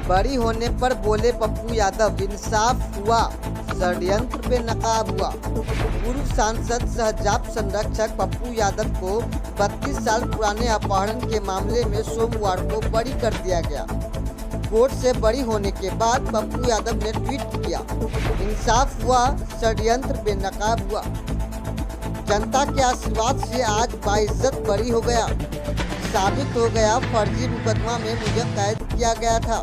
बरी होने पर बोले पप्पू यादव, इंसाफ हुआ, षड्यंत्र पे नकाब हुआ। पूर्व सांसद सहजाब संरक्षक पप्पू यादव को 32 साल पुराने अपहरण के मामले में सोमवार को बरी कर दिया गया। कोर्ट से बरी होने के बाद पप्पू यादव ने ट्वीट किया, इंसाफ हुआ, षड्यंत्र पे नकाब हुआ। जनता के आशीर्वाद से आज बाइज्जत बरी हो गया। साबित हो गया फर्जी मुकदमा में मुझे कैद किया गया था।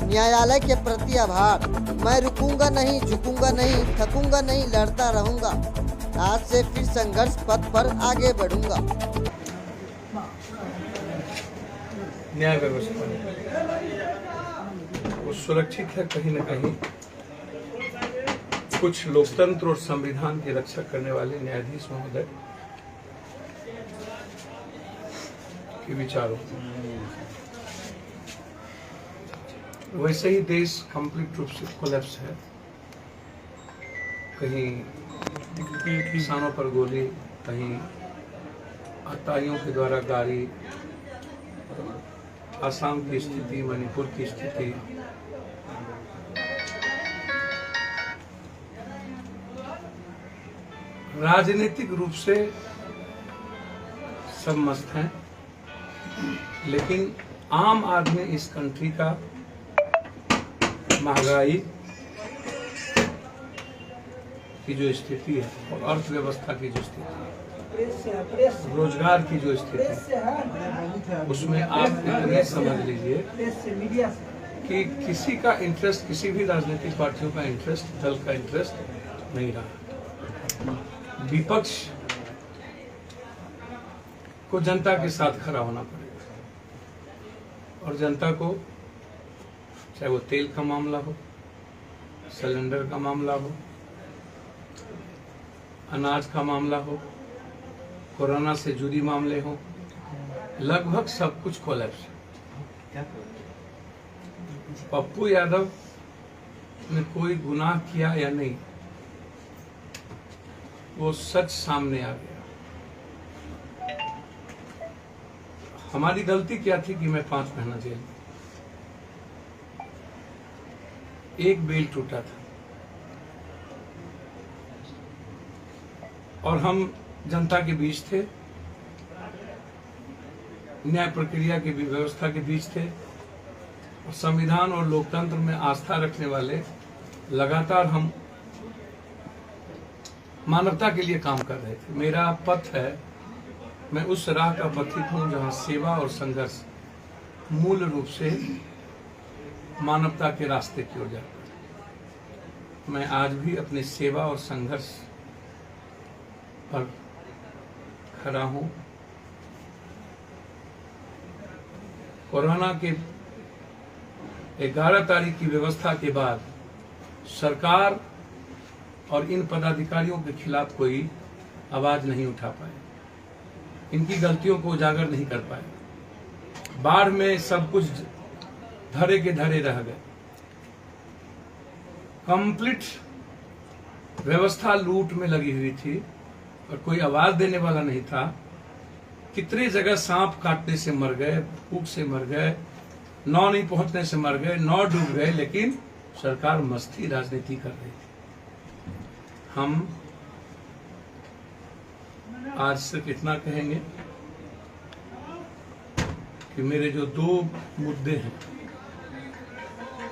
न्यायालय के प्रति आभार। मैं रुकूंगा नहीं, झुकूंगा नहीं, थकूंगा नहीं, लड़ता रहूंगा। आज से फिर संघर्ष पथ पर आगे बढ़ूंगा। न्याय व्यवस्था वो सुरक्षित है कहीं न कहीं। कुछ लोकतंत्र और संविधान की रक्षा करने वाले न्यायाधीश महोदय के विचारों, वैसे ही देश कंप्लीट रूप से कोलैप्स है। कहीं किसानों पर गोली, कहीं आतंकियों के द्वारा गाड़ी, असम की स्थिति, मणिपुर की स्थिति, राजनीतिक रूप से सब मस्त हैं, लेकिन आम आदमी इस कंट्री का महंगाई की जो स्थिति है और अर्थव्यवस्था की जो स्थिति है, रोजगार की जो स्थिति है, उसमें आप इतने समझ लीजिए कि किसी का इंटरेस्ट, किसी भी राजनीतिक पार्टियों का इंटरेस्ट, दल का इंटरेस्ट नहीं रहा। विपक्ष को जनता के साथ खड़ा होना पड़ेगा और जनता को, चाहे वो तेल का मामला हो, सिलेंडर का मामला हो, अनाज का मामला हो, कोरोना से जुड़ी मामले हो, लगभग सब कुछ कोलैप्स है। पप्पू यादव ने कोई गुनाह किया या नहीं, वो सच सामने आ गया। हमारी गलती क्या थी कि मैं 5 महीना जेल में, एक बेल टूटा था और हम जनता के बीच थे, न्याय प्रक्रिया की व्यवस्था के बीच थे और संविधान और लोकतंत्र में आस्था रखने वाले लगातार हम मानवता के लिए काम कर रहे थे। मेरा पथ है, मैं उस राह का पथिक हूं जहां सेवा और संघर्ष मूल रूप से मानवता के रास्ते की ओर जाता है। मैं आज भी अपने सेवा और संघर्ष पर खड़ा हूं। कोरोना के 11 तारीख की व्यवस्था के बाद सरकार और इन पदाधिकारियों के खिलाफ कोई आवाज नहीं उठा पाए, इनकी गलतियों को उजागर नहीं कर पाए। बाढ़ में सब कुछ धरे के धरे रह गए। कंप्लीट व्यवस्था लूट में लगी हुई थी और कोई आवाज देने वाला नहीं था। कितनी जगह सांप काटने से मर गए, भूख से मर गए, नाव नहीं पहुंचने से मर गए, नाव डूब गए, लेकिन सरकार मस्ती राजनीति कर रही थी। हम आज सिर्फ इतना कहेंगे कि मेरे जो 2 मुद्दे हैं,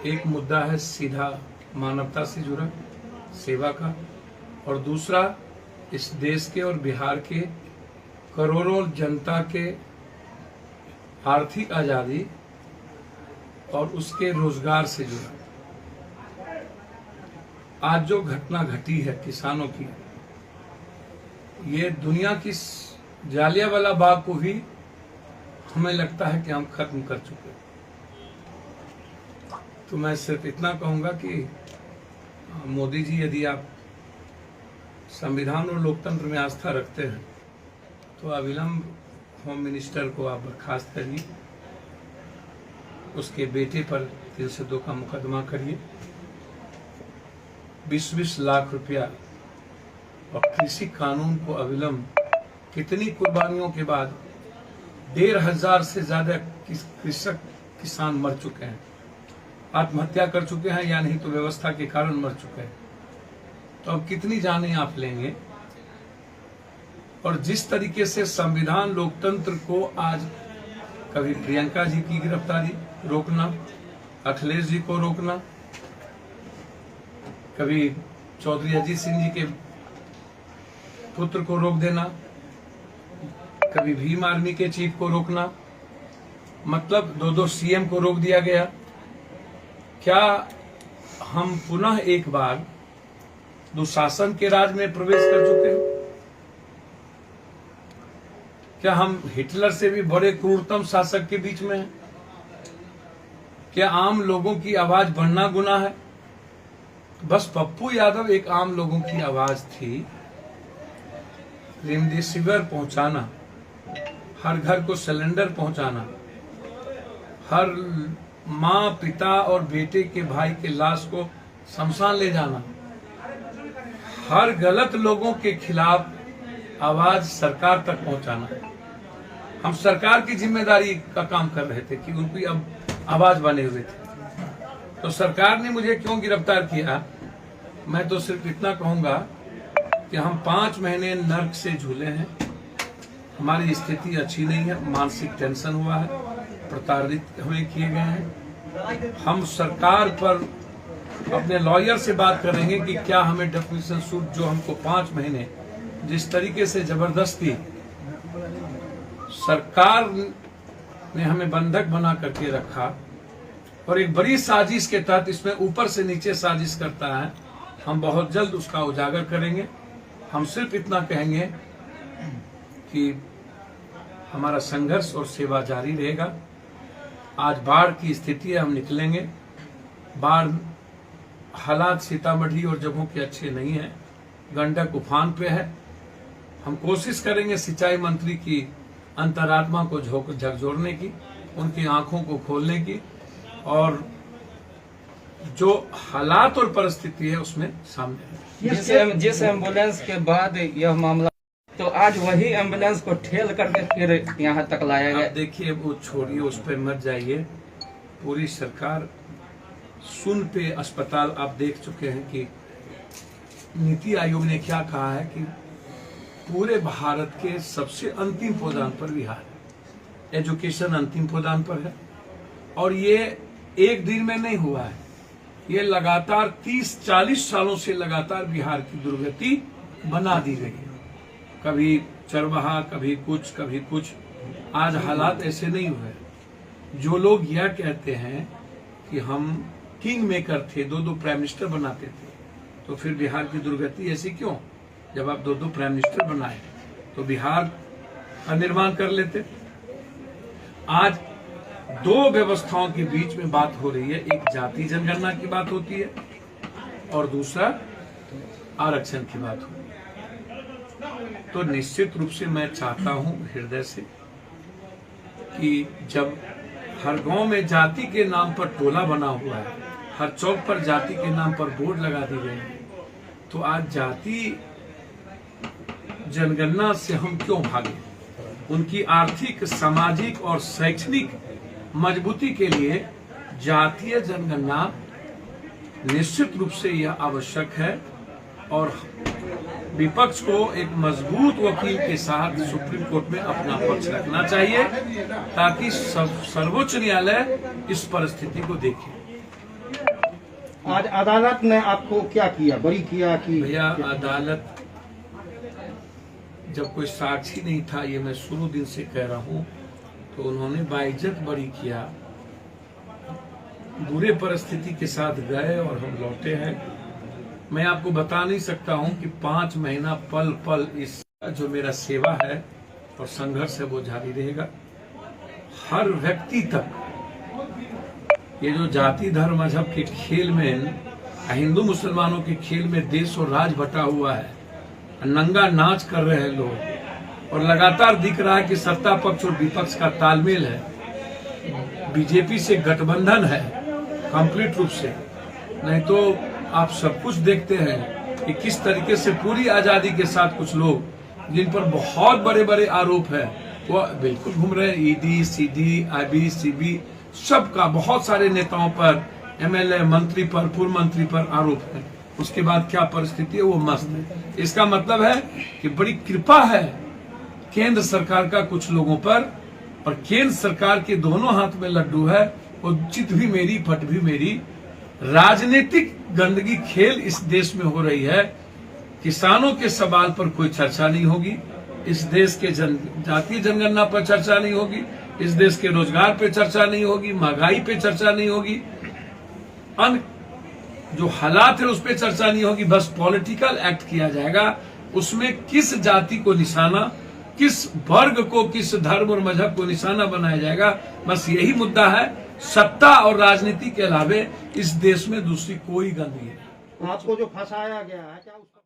एक मुद्दा है सीधा मानवता से जुड़ा सेवा का, और दूसरा इस देश के और बिहार के करोड़ों जनता के आर्थिक आजादी और उसके रोजगार से जुड़ा। आज जो घटना घटी है किसानों की, ये दुनिया की जालियांवाला बाग को भी हमें लगता है कि हम खत्म कर चुके। तो मैं सिर्फ इतना कहूंगा कि मोदी जी, यदि आप संविधान और लोकतंत्र में आस्था रखते हैं तो अविलंब होम मिनिस्टर को आप बर्खास्त करिए, उसके बेटे पर 302 का मुकदमा करिए, 20-20 लाख रुपया और कृषि कानून को अविलंब, कितनी कुर्बानियों के बाद 1,500 से ज्यादा कृषक किसान मर चुके हैं। आत्महत्या कर चुके हैं या नहीं तो व्यवस्था के कारण मर चुके हैं। तो अब कितनी जानें आप लेंगे? और जिस तरीके से संविधान लोकतंत्र को आज कभी प्रियंका जी की गिरफ्तारी रोकना, अखिलेश जी को रोकना, कभी चौधरी अजीत सिंह जी के पुत्र को रोक देना, कभी भीम आर्मी के चीफ को रोकना, मतलब दो सीएम को रोक दिया गया। क्या हम पुनः एक बार दुशासन के राज में प्रवेश कर चुके हैं? क्या हम हिटलर से भी बड़े क्रूरतम शासक के बीच में हैं? क्या आम लोगों की आवाज बढ़ना गुनाह है? बस पप्पू यादव एक आम लोगों की आवाज थी। रेमडेसिविर पहुंचाना, हर घर को सिलेंडर पहुंचाना, हर माँ पिता और बेटे के भाई के लाश को शमशान ले जाना, हर गलत लोगों के खिलाफ आवाज सरकार तक पहुंचाना। हम सरकार की जिम्मेदारी का काम कर रहे थे कि उनकी अब आवाज बने हुए थे। तो सरकार ने मुझे क्यों गिरफ्तार किया? मैं तो सिर्फ इतना कहूंगा कि हम 5 महीने नर्क से झूले हैं। हमारी स्थिति अच्छी नहीं है, मानसिक टेंशन हुआ है, प्रताड़ित हमें किए गए हैं। हम सरकार पर अपने लॉयर से बात करेंगे कि क्या हमें डेफिनेशन सूट जो हमको 5 महीने जिस तरीके से जबरदस्ती सरकार ने हमें बंधक बना करके रखा और एक बड़ी साजिश के तहत इसमें ऊपर से नीचे साजिश करता है, हम बहुत जल्द उसका उजागर करेंगे। हम सिर्फ इतना कहेंगे कि हमारा संघर्ष और सेवा जारी रहेगा। आज बाढ़ की स्थिति है, हम निकलेंगे। बाढ़ हालात सीतामढ़ी और जगहों के अच्छे नहीं है, गंडक उफान पे है। हम कोशिश करेंगे सिंचाई मंत्री की अंतरात्मा को झकझोरने की, उनकी आंखों को खोलने की और जो हालात और परिस्थिति है उसमें सामने। जिस एम्बुलेंस के बाद यह मामला, तो आज वही एम्बुलेंस को ठेल करके फिर यहाँ तक लाया गया। देखिए, वो छोड़िए, उस पर मत जाइए। पूरी सरकार सुन पे अस्पताल आप देख चुके हैं कि नीति आयोग ने क्या कहा है कि पूरे भारत के सबसे अंतिम पायदान पर बिहार है। एजुकेशन अंतिम पायदान पर है और ये एक दिन में नहीं हुआ है, ये लगातार 30-40 सालों से लगातार बिहार की दुर्गति बना दी गई है। कभी चरवाहा, कभी कुछ। आज हालात ऐसे नहीं हुए। जो लोग यह कहते हैं कि हम किंग मेकर थे, 2 प्राइम मिनिस्टर बनाते थे, तो फिर बिहार की दुर्गति ऐसी क्यों? जब आप 2 प्राइम मिनिस्टर बनाए तो बिहार का निर्माण कर लेते। आज 2 व्यवस्थाओं के बीच में बात हो रही है, एक जाति जनगणना की बात होती है और दूसरा आरक्षण की बात होती है। तो निश्चित रूप से मैं चाहता हूं हृदय से कि जब हर गांव में जाति के नाम पर टोला बना हुआ है, हर चौक पर जाति के नाम पर बोर्ड लगा दी गई है, तो आज जाति जनगणना से हम क्यों भागे? उनकी आर्थिक, सामाजिक और शैक्षणिक मजबूती के लिए जातीय जनगणना निश्चित रूप से यह आवश्यक है और विपक्ष को एक मजबूत वकील के साथ सुप्रीम कोर्ट में अपना पक्ष रखना चाहिए ताकि सर्वोच्च न्यायालय इस परिस्थिति को देखे। आज अदालत ने आपको क्या किया, बरी किया कि? भैया, अदालत जब कोई साक्षी नहीं था, ये मैं शुरू दिन से कह रहा हूं, तो उन्होंने बाइज्जत बरी किया। बुरे परिस्थिति के साथ गए और हम लौटे हैं। मैं आपको बता नहीं सकता हूं कि 5 महीना पल पल इस जो मेरा सेवा है और संघर्ष है वो जारी रहेगा। हर व्यक्ति तक ये जो जाति धर्म मजहब के खेल में, हिंदू मुसलमानों के खेल में देश और राज बटा हुआ है, नंगा नाच कर रहे हैं लोग और लगातार दिख रहा है कि सत्ता पक्ष और विपक्ष का तालमेल है, बीजेपी से गठबंधन है कंप्लीट रूप से। नहीं तो आप सब कुछ देखते हैं कि किस तरीके से पूरी आजादी के साथ कुछ लोग जिन पर बहुत बड़े बड़े आरोप है वो बिल्कुल घूम रहे हैं। ईडी, सीडी, आईबी, सीबी, सबका बहुत सारे नेताओं पर एमएलए, मंत्री पर, पूर्व मंत्री पर आरोप है, उसके बाद क्या परिस्थिति है वो मस्त है। इसका मतलब है कि बड़ी कृपा है केंद्र सरकार का कुछ लोगों पर, और केंद्र सरकार के दोनों हाथ में लड्डू है, वो चित भी मेरी पट भी मेरी। राजनीतिक गंदगी खेल इस देश में हो रही है। किसानों के सवाल पर कोई चर्चा नहीं होगी, इस देश के जातीय जनगणना पर चर्चा नहीं होगी, इस देश के रोजगार पे चर्चा नहीं होगी, महंगाई पे चर्चा नहीं होगी, अन्य जो हालात है उस पर चर्चा नहीं होगी। बस पॉलिटिकल एक्ट किया जाएगा, उसमें किस जाति को निशाना, किस वर्ग को, किस धर्म और मजहब को निशाना बनाया जाएगा, बस यही मुद्दा है। सत्ता और राजनीति के अलावे इस देश में दूसरी कोई गंदगी नहीं। आपको जो फंसाया गया है क्या